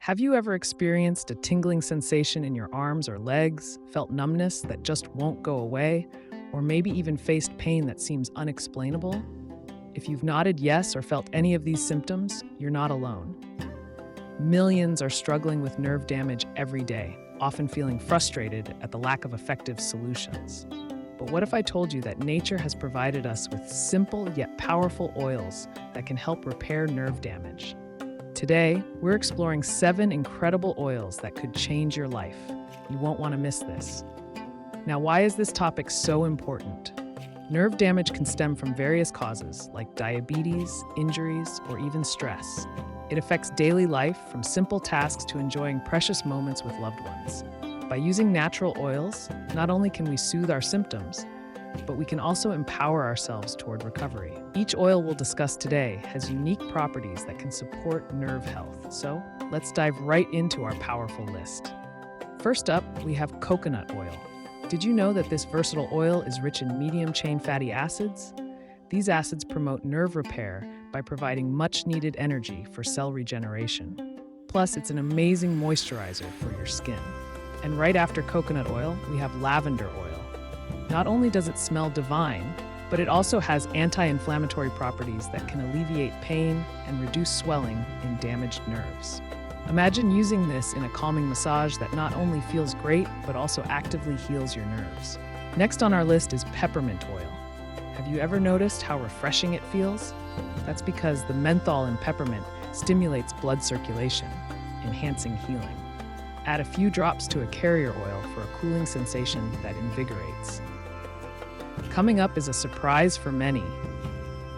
Have you ever experienced a tingling sensation in your arms or legs, felt numbness that just won't go away, or maybe even faced pain that seems unexplainable? If you've nodded yes or felt any of these symptoms, you're not alone. Millions are struggling with nerve damage every day, often feeling frustrated at the lack of effective solutions. But what if I told you that nature has provided us with simple yet powerful oils that can help repair nerve damage? Today, we're exploring 7 incredible oils that could change your life. You won't want to miss this. Now, why is this topic so important? Nerve damage can stem from various causes like diabetes, injuries, or even stress. It affects daily life, from simple tasks to enjoying precious moments with loved ones. By using natural oils, not only can we soothe our symptoms, but we can also empower ourselves toward recovery. Each oil we'll discuss today has unique properties that can support nerve health. So let's dive right into our powerful list. First up, we have coconut oil. Did you know that this versatile oil is rich in medium-chain fatty acids? These acids promote nerve repair by providing much-needed energy for cell regeneration. Plus, it's an amazing moisturizer for your skin. And right after coconut oil, we have lavender oil. Not only does it smell divine, but it also has anti-inflammatory properties that can alleviate pain and reduce swelling in damaged nerves. Imagine using this in a calming massage that not only feels great, but also actively heals your nerves. Next on our list is peppermint oil. Have you ever noticed how refreshing it feels? That's because the menthol in peppermint stimulates blood circulation, enhancing healing. Add a few drops to a carrier oil for a cooling sensation that invigorates. Coming up is a surprise for many.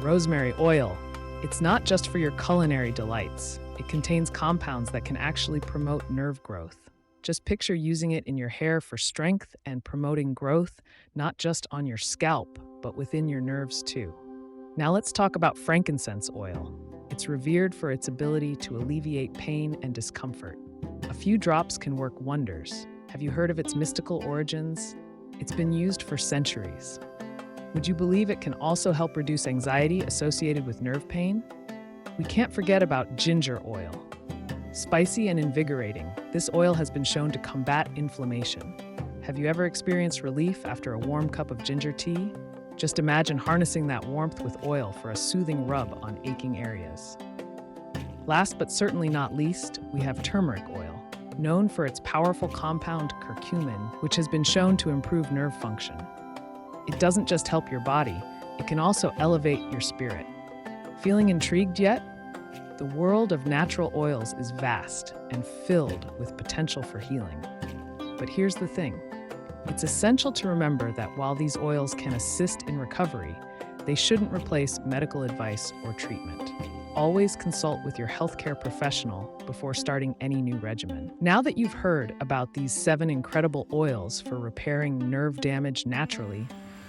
Rosemary oil. It's not just for your culinary delights. It contains compounds that can actually promote nerve growth. Just picture using it in your hair for strength and promoting growth, not just on your scalp, but within your nerves too. Now let's talk about frankincense oil. It's revered for its ability to alleviate pain and discomfort. A few drops can work wonders. Have you heard of its mystical origins? It's been used for centuries. Would you believe it can also help reduce anxiety associated with nerve pain? We can't forget about ginger oil. Spicy and invigorating, this oil has been shown to combat inflammation. Have you ever experienced relief after a warm cup of ginger tea? Just imagine harnessing that warmth with oil for a soothing rub on aching areas. Last but certainly not least, we have turmeric oil, known for its powerful compound curcumin, which has been shown to improve nerve function. It doesn't just help your body, it can also elevate your spirit. Feeling intrigued yet? The world of natural oils is vast and filled with potential for healing. But here's the thing. It's essential to remember that while these oils can assist in recovery, they shouldn't replace medical advice or treatment. Always consult with your healthcare professional before starting any new regimen. Now that you've heard about these 7 incredible oils for repairing nerve damage naturally,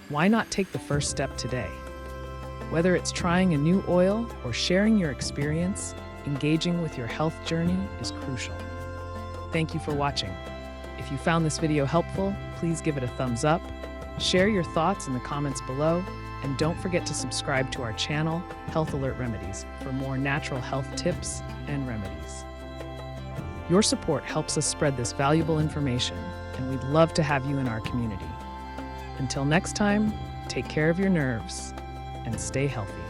why not take the first step today? Whether it's trying a new oil or sharing your experience, engaging with your health journey is crucial. Thank you for watching. If you found this video helpful, please give it a thumbs up, share your thoughts in the comments below, and don't forget to subscribe to our channel, Health Alert Remedies, for more natural health tips and remedies. Your support helps us spread this valuable information, and we'd love to have you in our community. Until next time, take care of your nerves and stay healthy.